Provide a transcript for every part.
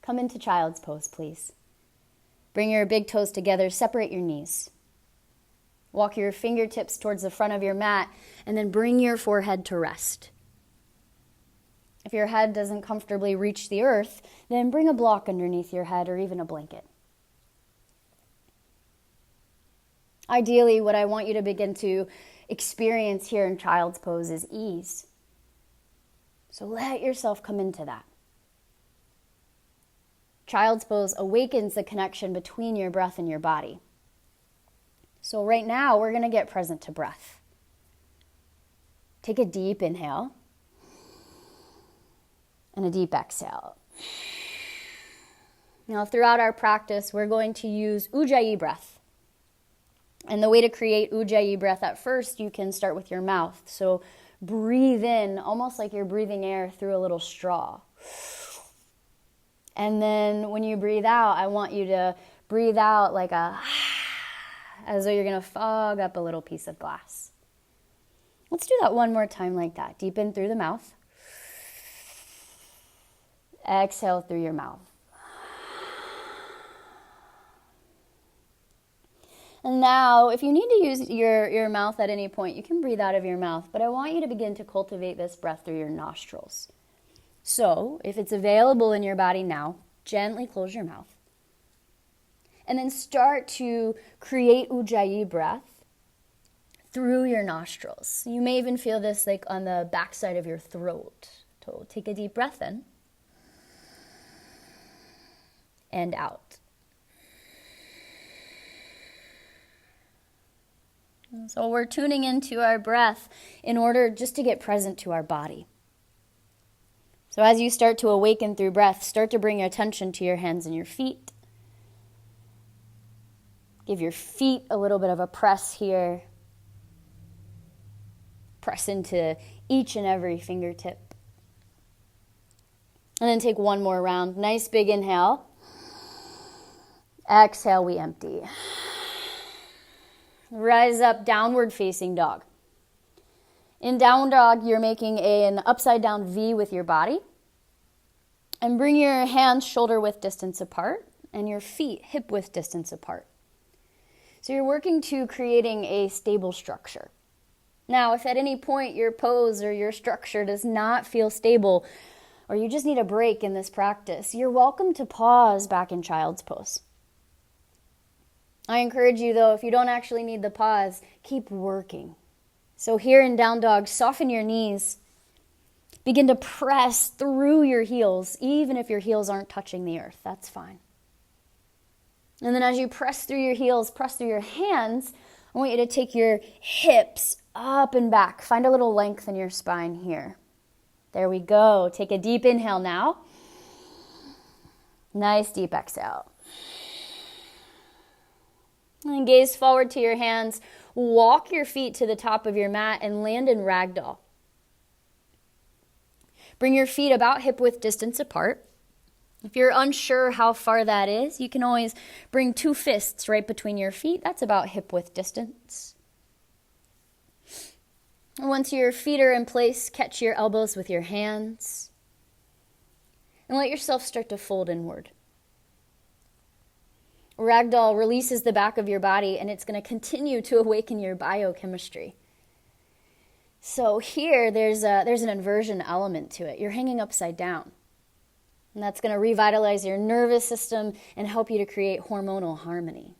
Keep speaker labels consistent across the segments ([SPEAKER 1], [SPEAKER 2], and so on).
[SPEAKER 1] Come into child's pose, please. Bring your big toes together, separate your knees. Walk your fingertips towards the front of your mat, and then bring your forehead to rest. If your head doesn't comfortably reach the earth, then bring a block underneath your head or even a blanket. Ideally, what I want you to begin to experience here in child's pose is ease. So let yourself come into that. Child's pose awakens the connection between your breath and your body. So right now, we're going to get present to breath. Take a deep inhale and a deep exhale. Now, throughout our practice, we're going to use Ujjayi breath. And the way to create Ujjayi breath at first, you can start with your mouth. So breathe in, almost like you're breathing air through a little straw. And then when you breathe out, I want you to breathe out like as though you're going to fog up a little piece of glass. Let's do that one more time like that. Deep in through the mouth. Exhale through your mouth. And now, if you need to use your mouth at any point, you can breathe out of your mouth. But I want you to begin to cultivate this breath through your nostrils. So, if it's available in your body now, gently close your mouth. And then start to create Ujjayi breath through your nostrils. You may even feel this like on the backside of your throat. So take a deep breath in and out. So we're tuning into our breath in order just to get present to our body. So as you start to awaken through breath, start to bring your attention to your hands and your feet. Give your feet a little bit of a press here. Press into each and every fingertip. And then take one more round. Nice big inhale. Exhale, we empty. Rise up, downward facing dog. In down dog, you're making an upside down V with your body. And bring your hands shoulder width distance apart and your feet hip width distance apart. So you're working to creating a stable structure. Now, if at any point your pose or your structure does not feel stable, or you just need a break in this practice, you're welcome to pause back in child's pose. I encourage you, though, if you don't actually need the pause, keep working. So here in down dog, soften your knees. Begin to press through your heels, even if your heels aren't touching the earth. That's fine. And then as you press through your heels, press through your hands, I want you to take your hips up and back. Find a little length in your spine here. There we go. Take a deep inhale now. Nice deep exhale. And gaze forward to your hands. Walk your feet to the top of your mat and land in ragdoll. Bring your feet about hip width distance apart. If you're unsure how far that is, you can always bring two fists right between your feet. That's about hip width distance. Once your feet are in place, catch your elbows with your hands. And let yourself start to fold inward. Ragdoll releases the back of your body, and it's going to continue to awaken your biochemistry. So here, there's an inversion element to it. You're hanging upside down. And that's going to revitalize your nervous system and help you to create hormonal harmony.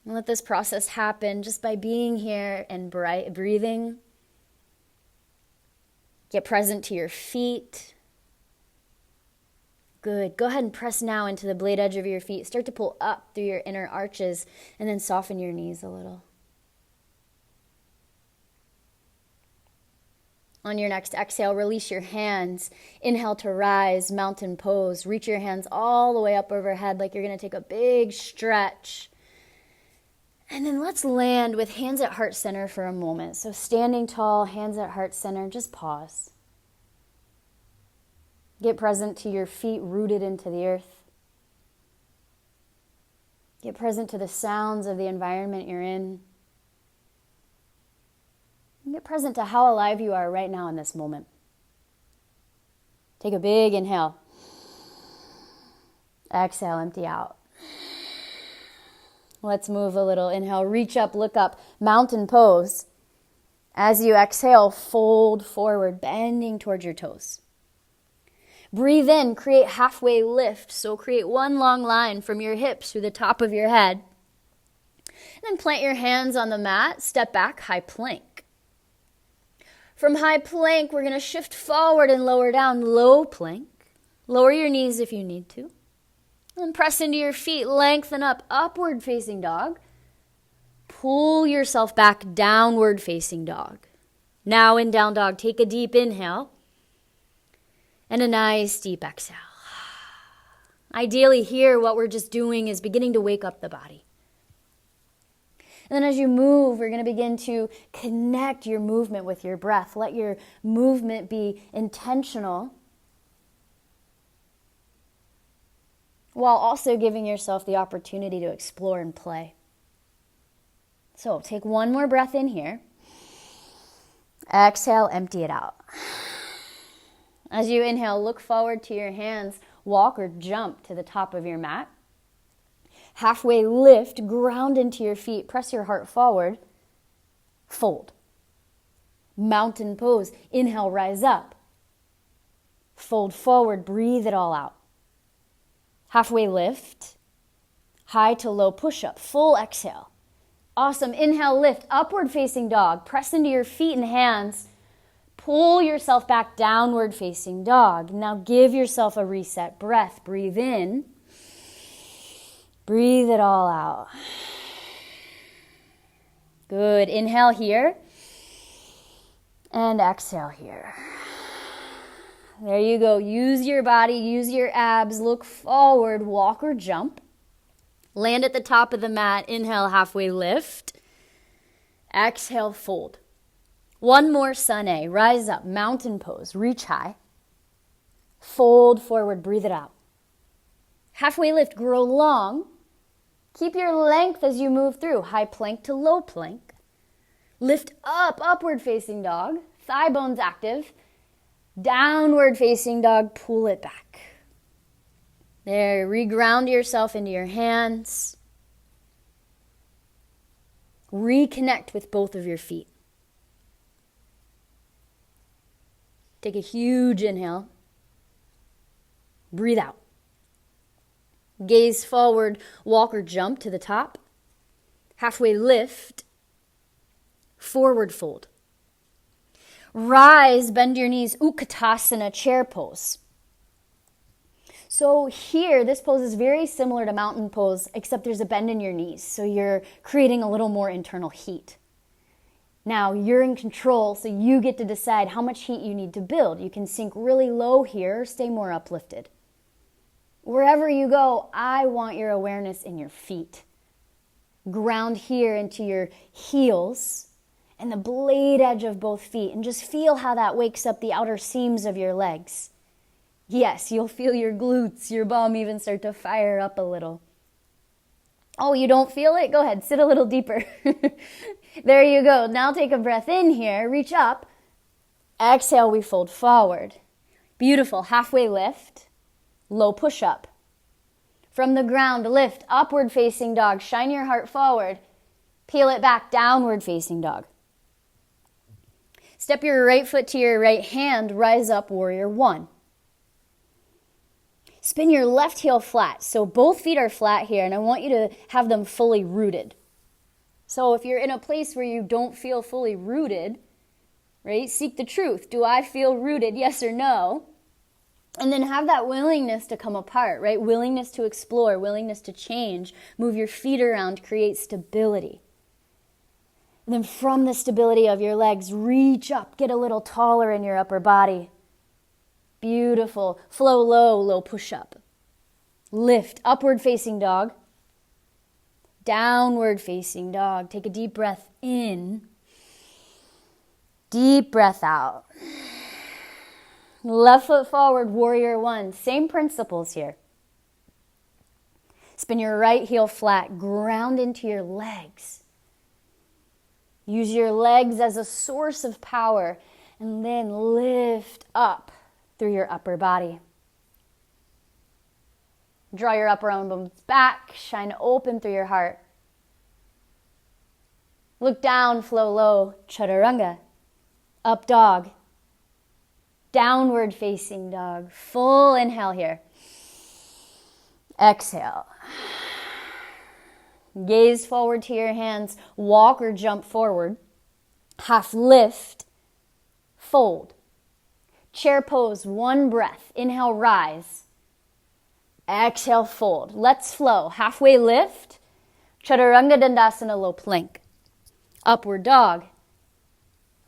[SPEAKER 1] And let this process happen just by being here and breathing. Get present to your feet. Good. Go ahead and press now into the blade edge of your feet. Start to pull up through your inner arches and then soften your knees a little. On your next exhale, release your hands. Inhale to rise, mountain pose. Reach your hands all the way up overhead like you're going to take a big stretch. And then let's land with hands at heart center for a moment. So standing tall, hands at heart center, just pause. Get present to your feet rooted into the earth. Get present to the sounds of the environment you're in. And get present to how alive you are right now in this moment. Take a big inhale. Exhale, empty out. Let's move a little. Inhale, reach up, look up, mountain pose. As you exhale, fold forward, bending towards your toes. Breathe in, create halfway lift. So create one long line from your hips through the top of your head. And then plant your hands on the mat, step back, high plank. From high plank, we're going to shift forward and lower down, low plank. Lower your knees if you need to. And press into your feet, lengthen up, upward facing dog. Pull yourself back, downward facing dog. Now in down dog, take a deep inhale and a nice deep exhale. Ideally here, what we're just doing is beginning to wake up the body. And then as you move, we're going to begin to connect your movement with your breath. Let your movement be intentional while also giving yourself the opportunity to explore and play. So take one more breath in here. Exhale, empty it out. As you inhale, look forward to your hands. Walk or jump to the top of your mat. Halfway lift, ground into your feet. Press your heart forward. Fold. Mountain pose. Inhale, rise up. Fold forward, breathe it all out. Halfway lift. High to low push-up. Full exhale. Awesome. Inhale, lift. Upward facing dog. Press into your feet and hands. Pull yourself back, downward facing dog. Now give yourself a reset breath. Breathe in. Breathe it all out. Good. Inhale here. And exhale here. There you go. Use your body, use your abs. Look forward, walk or jump. Land at the top of the mat. Inhale, halfway lift. Exhale, fold. One more sun A. Rise up, mountain pose. Reach high. Fold forward, breathe it out. Halfway lift, grow long. Keep your length as you move through. High plank to low plank. Lift up, upward facing dog. Thigh bones active. Downward facing dog, pull it back. There, reground yourself into your hands. Reconnect with both of your feet. Take a huge inhale. Breathe out. Gaze forward, walk or jump to the top. Halfway lift. Forward fold. Rise, bend your knees, Utkatasana, chair pose. So here, this pose is very similar to mountain pose, except there's a bend in your knees. So you're creating a little more internal heat. Now, you're in control, so you get to decide how much heat you need to build. You can sink really low here or stay more uplifted. Wherever you go, I want your awareness in your feet. Ground here into your heels and the blade edge of both feet, and just feel how that wakes up the outer seams of your legs. Yes, you'll feel your glutes, your bum even start to fire up a little. Oh, you don't feel it? Go ahead, sit a little deeper. There you go. Now take a breath in here, reach up. Exhale, we fold forward. Beautiful. Halfway lift, low push-up. From the ground, lift, upward facing dog. Shine your heart forward. Peel it back, downward facing dog. Step your right foot to your right hand, rise up, warrior one. Spin your left heel flat. So both feet are flat here, and I want you to have them fully rooted. So if you're in a place where you don't feel fully rooted, right, seek the truth. Do I feel rooted, yes or no? And then have that willingness to come apart, right? Willingness to explore, willingness to change, move your feet around, create stability. And then from the stability of your legs, reach up, get a little taller in your upper body. Beautiful. Flow low, low push-up. Lift, upward facing dog. Downward facing dog. Take a deep breath in. Deep breath out. Left foot forward, warrior one. Same principles here. Spin your right heel flat. Ground into your legs. Use your legs as a source of power. And then lift up through your upper body. Draw your upper arm bones back, shine open through your heart. Look down, flow low, chaturanga. Up dog. Downward facing dog. Full inhale here. Exhale. Gaze forward to your hands. Walk or jump forward. Half lift. Fold. Chair pose, one breath. Inhale, rise. Exhale, fold. Let's flow. Halfway lift. Chaturanga Dandasana, low plank. Upward dog.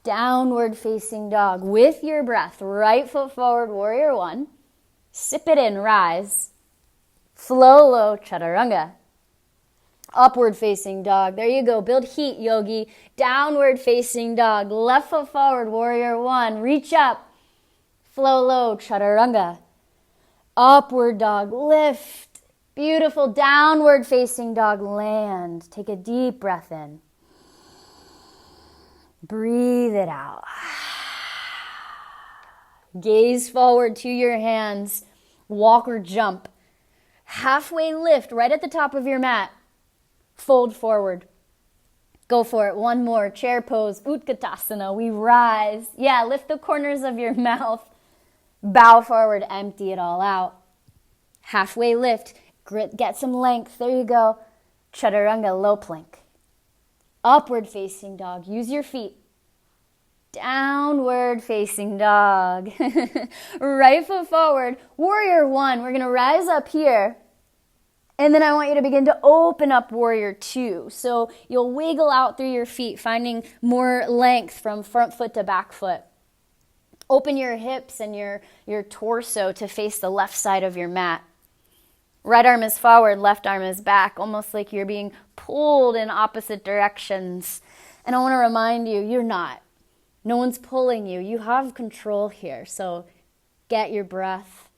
[SPEAKER 1] Downward facing dog. With your breath, right foot forward, warrior one. Sip it in, rise. Flow low, chaturanga. Upward facing dog. There you go. Build heat, yogi. Downward facing dog. Left foot forward, warrior one. Reach up. Flow low, chaturanga. Upward dog. Lift. Beautiful. Downward facing dog. Land. Take a deep breath in. Breathe it out. Gaze forward to your hands. Walk or jump. Halfway lift right at the top of your mat. Fold forward. Go for it. One more. Chair pose. Utkatasana. We rise. Yeah, lift the corners of your mouth. Bow forward. Empty it all out. Halfway lift. Get some length. There you go. Chaturanga, low plank. Upward facing dog. Use your feet. Downward facing dog. Right foot forward. Warrior one. We're going to rise up here. And then I want you to begin to open up warrior two. So you'll wiggle out through your feet, finding more length from front foot to back foot. Open your hips and your torso to face the left side of your mat. Right arm is forward, left arm is back, almost like you're being pulled in opposite directions. And I want to remind you, you're not. No one's pulling you. You have control here. So get your breath.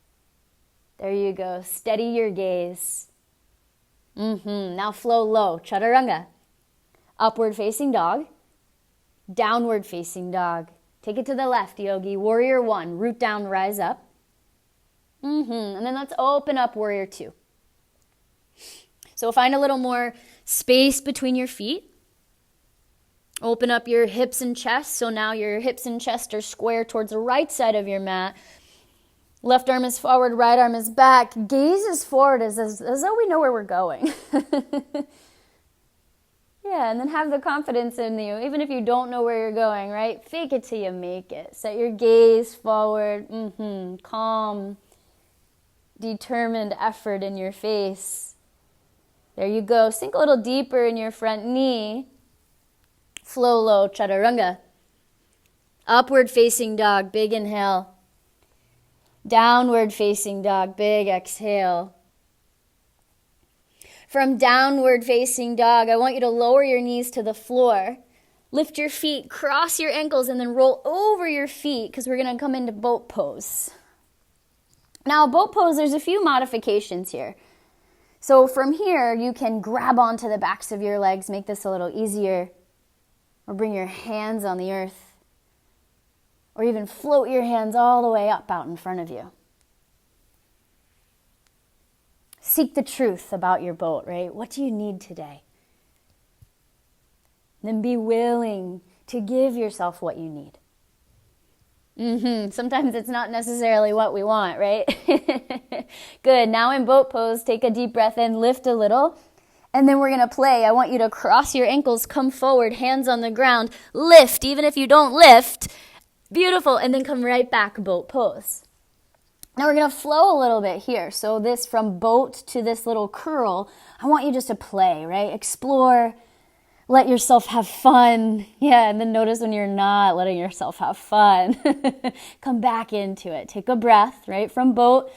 [SPEAKER 1] There you go. Steady your gaze. Now flow low. Chaturanga. Upward facing dog. Downward facing dog. Take it to the left, yogi. Warrior one. Root down, rise up. And then let's open up warrior two. So find a little more space between your feet. Open up your hips and chest. So now your hips and chest are square towards the right side of your mat. Left arm is forward, right arm is back. Gaze is forward as though we know where we're going. Yeah, and then have the confidence in you, even if you don't know where you're going, right? Fake it till you make it. Set your gaze forward. Calm, determined effort in your face. There you go. Sink a little deeper in your front knee. Flow low, chaturanga. Upward facing dog, big inhale. Downward facing dog, big exhale. From downward facing dog, I want you to lower your knees to the floor. Lift your feet, cross your ankles, and then roll over your feet because we're going to come into boat pose. Now, boat pose, there's a few modifications here. So from here, you can grab onto the backs of your legs, make this a little easier, or bring your hands on the earth, or even float your hands all the way up out in front of you. Seek the truth about your boat, right? What do you need today? Then be willing to give yourself what you need. Sometimes it's not necessarily what we want, right? Good. Now in boat pose, take a deep breath in, lift a little, and then we're going to play. I want you to cross your ankles, come forward, hands on the ground, lift, even if you don't lift. Beautiful. And then come right back, boat pose. Now we're going to flow a little bit here. So this from boat to this little curl, I want you just to play, right? Explore, let yourself have fun. Yeah, and then notice when you're not letting yourself have fun. Come back into it. Take a breath, right, from boat.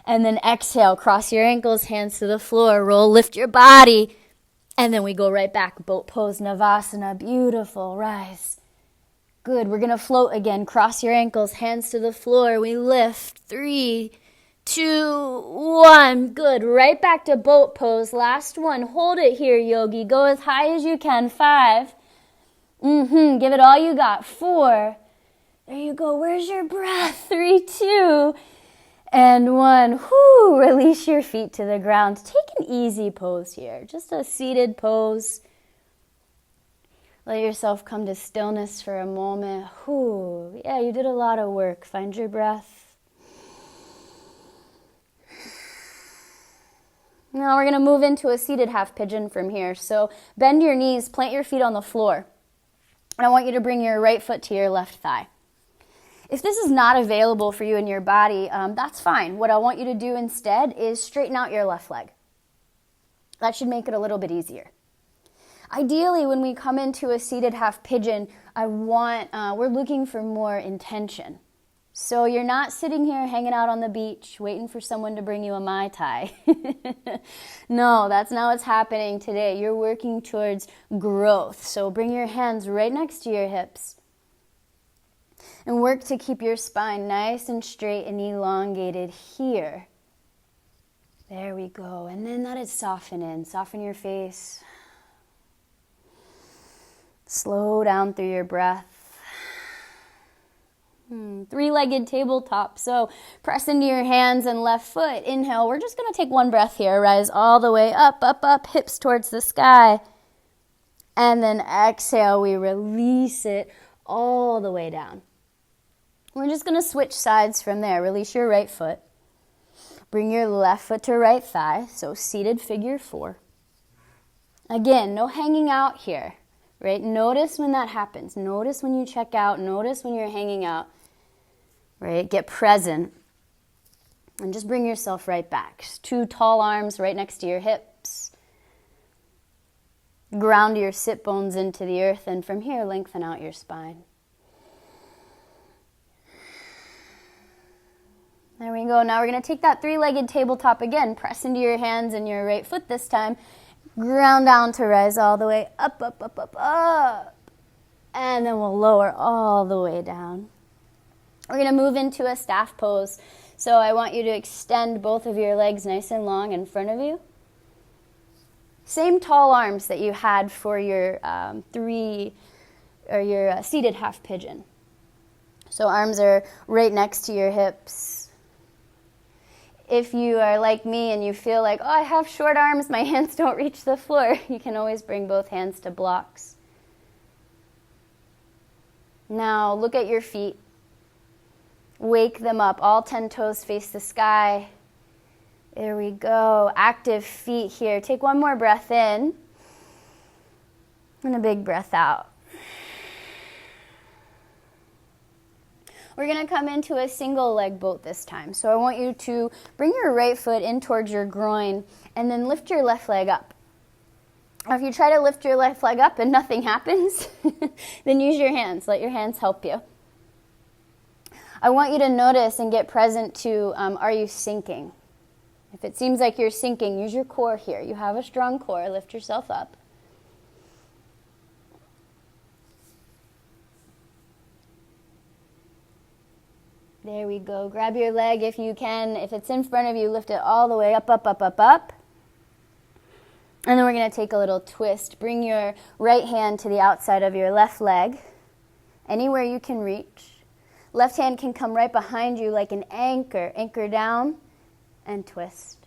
[SPEAKER 1] And then exhale, cross your ankles, hands to the floor, roll, lift your body. And then we go right back, boat pose, Navasana, beautiful, rise. Good, we're going to float again. Cross your ankles, hands to the floor. We lift. 3, 2, 1. Good, right back to boat pose. Last one. Hold it here, yogi. Go as high as you can. 5. Give it all you got. 4. There you go. Where's your breath? 3, 2. And 1, whoo, release your feet to the ground. Take an easy pose here, just a seated pose. Let yourself come to stillness for a moment. Whoo, yeah, you did a lot of work. Find your breath. Now we're going to move into a seated half pigeon from here. So bend your knees, plant your feet on the floor. And I want you to bring your right foot to your left thigh. If this is not available for you in your body, that's fine. What I want you to do instead is straighten out your left leg. That should make it a little bit easier. Ideally, when we come into a seated half pigeon, we're looking for more intention. So you're not sitting here hanging out on the beach waiting for someone to bring you a Mai Tai. No, that's not what's happening today. You're working towards growth. So bring your hands right next to your hips and work to keep your spine nice and straight and elongated here. There we go. And then let it soften in. Soften your face. Slow down through your breath. Three-legged tabletop. So press into your hands and left foot. Inhale. We're just going to take one breath here. Rise all the way up, up, up, hips towards the sky. And then exhale. We release it all the way down. We're just going to switch sides from there. Release your right foot. Bring your left foot to right thigh. So seated figure 4. Again, no hanging out here. Right? Notice when that happens. Notice when you check out. Notice when you're hanging out. Right? Get present. And just bring yourself right back. 2 tall arms right next to your hips. Ground your sit bones into the earth. And from here, lengthen out your spine. There we go. Now we're going to take that 3-legged tabletop again. Press into your hands and your right foot this time. Ground down to rise all the way up, up, up, up, up. And then we'll lower all the way down. We're going to move into a staff pose. So I want you to extend both of your legs nice and long in front of you. Same tall arms that you had for your seated half pigeon. So arms are right next to your hips. If you are like me and you feel like, oh, I have short arms, my hands don't reach the floor, you can always bring both hands to blocks. Now look at your feet. Wake them up. All 10 toes face the sky. There we go. Active feet here. Take one more breath in and a big breath out. We're going to come into a single leg boat this time. So I want you to bring your right foot in towards your groin and then lift your left leg up. Or if you try to lift your left leg up and nothing happens, then use your hands. Let your hands help you. I want you to notice and get present to, are you sinking? If it seems like you're sinking, use your core here. You have a strong core. Lift yourself up. There we go. Grab your leg if you can. If it's in front of you, lift it all the way up, up, up, up, up. And then we're going to take a little twist. Bring your right hand to the outside of your left leg, anywhere you can reach. Left hand can come right behind you like an anchor. Anchor down and twist.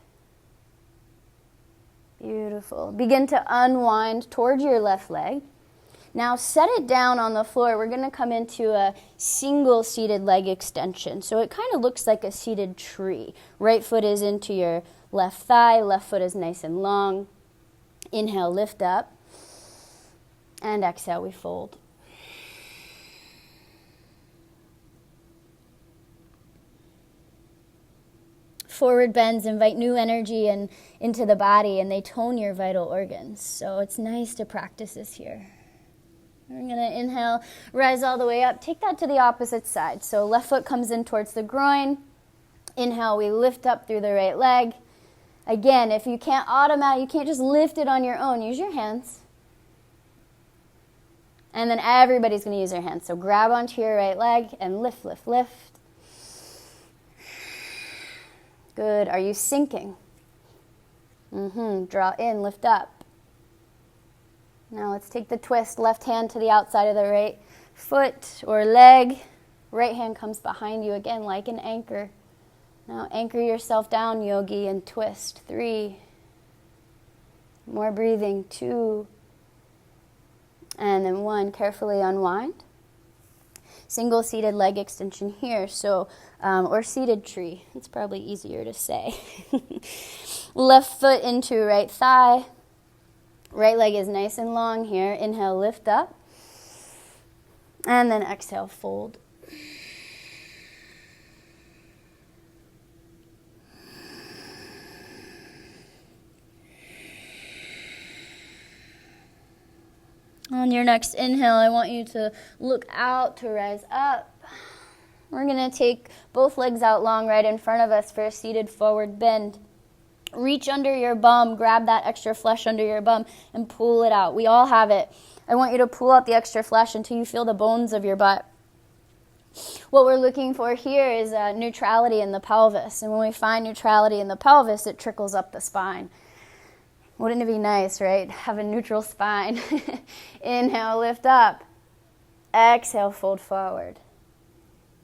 [SPEAKER 1] Beautiful. Begin to unwind towards your left leg. Now set it down on the floor. We're going to come into a single seated leg extension. So it kind of looks like a seated tree. Right foot is into your left thigh. Left foot is nice and long. Inhale, lift up. And exhale, we fold. Forward bends invite new energy and into the body, and they tone your vital organs. So it's nice to practice this here. We're going to inhale, rise all the way up. Take that to the opposite side. So left foot comes in towards the groin. Inhale, we lift up through the right leg. Again, if you can't you can't just lift it on your own. Use your hands. And then everybody's going to use their hands. So grab onto your right leg and lift, lift, lift. Good. Are you sinking? Draw in, lift up. Now let's take the twist. Left hand to the outside of the right foot or leg. Right hand comes behind you again like an anchor. Now anchor yourself down, yogi, and twist. 3. More breathing. 2. And then 1. Carefully unwind. Single seated leg extension here, or seated tree. It's probably easier to say. Left foot into right thigh. Right leg is nice and long here. Inhale, lift up. And then exhale, fold. On your next inhale, I want you to look out to rise up. We're going to take both legs out long right in front of us for a seated forward bend. Reach under your bum, grab that extra flesh under your bum, and pull it out. We all have it. I want you to pull out the extra flesh until you feel the bones of your butt. What we're looking for here is neutrality in the pelvis. And when we find neutrality in the pelvis, it trickles up the spine. Wouldn't it be nice, right? Have a neutral spine. Inhale, lift up. Exhale, fold forward.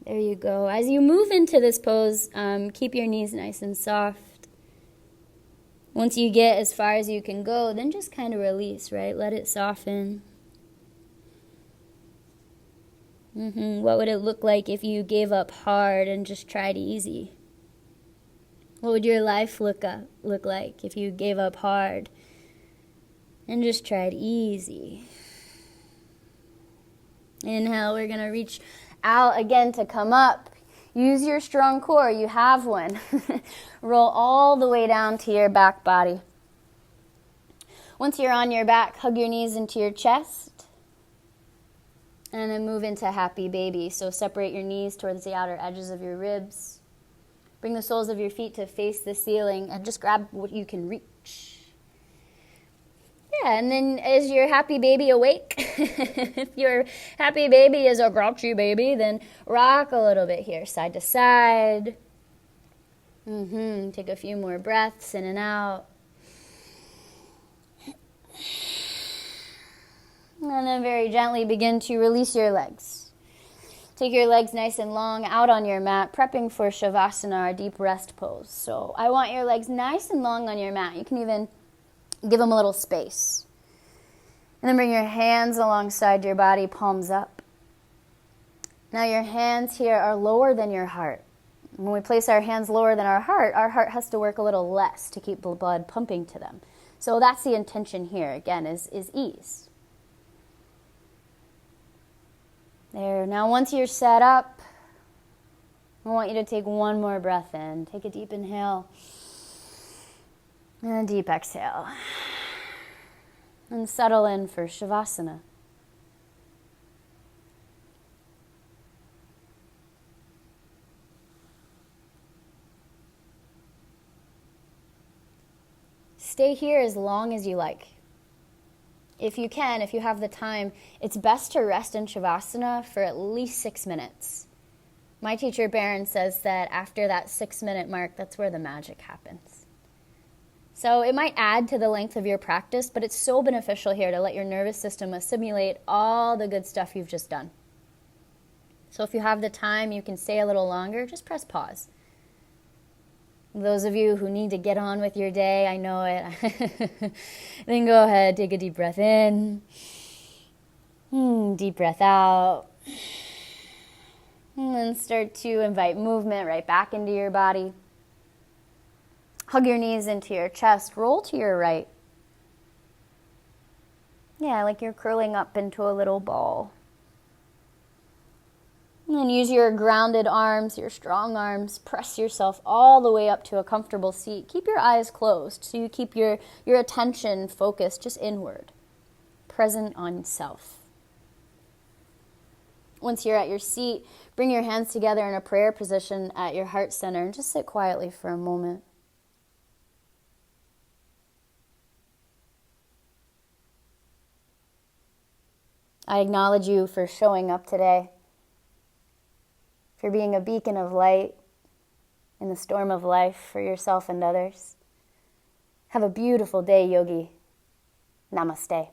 [SPEAKER 1] There you go. As you move into this pose, keep your knees nice and soft. Once you get as far as you can go, then just kind of release, right? Let it soften. What would it look like if you gave up hard and just tried easy? What would your life look like if you gave up hard and just tried easy? Inhale, we're going to reach out again to come up. Use your strong core. You have one. Roll all the way down to your back body. Once you're on your back, hug your knees into your chest. And then move into happy baby. So separate your knees towards the outer edges of your ribs. Bring the soles of your feet to face the ceiling and just grab what you can reach. Yeah, and then is your happy baby awake? If your happy baby is a grouchy baby, then rock a little bit here, side to side. Take a few more breaths in and out. And then very gently begin to release your legs. Take your legs nice and long out on your mat, prepping for Shavasana, our deep rest pose. So I want your legs nice and long on your mat. You can even give them a little space. And then bring your hands alongside your body, palms up. Now your hands here are lower than your heart. When we place our hands lower than our heart has to work a little less to keep the blood pumping to them. So that's the intention here, again, is ease. There. Now once you're set up, I want you to take one more breath in. Take a deep inhale and a deep exhale. And settle in for Shavasana. Stay here as long as you like. If you can, if you have the time, it's best to rest in Shavasana for at least 6 minutes. My teacher, Baron, says that after that 6-minute mark, that's where the magic happens. So it might add to the length of your practice, but it's so beneficial here to let your nervous system assimilate all the good stuff you've just done. So if you have the time, you can stay a little longer, just press pause. Those of you who need to get on with your day, I know it. Then go ahead, take a deep breath in. Deep breath out. And then start to invite movement right back into your body. Hug your knees into your chest. Roll to your right. Yeah, like you're curling up into a little ball. And then use your grounded arms, your strong arms. Press yourself all the way up to a comfortable seat. Keep your eyes closed so you keep your attention focused just inward, present on self. Once you're at your seat, bring your hands together in a prayer position at your heart center and just sit quietly for a moment. I acknowledge you for showing up today, for being a beacon of light in the storm of life for yourself and others. Have a beautiful day, yogi. Namaste.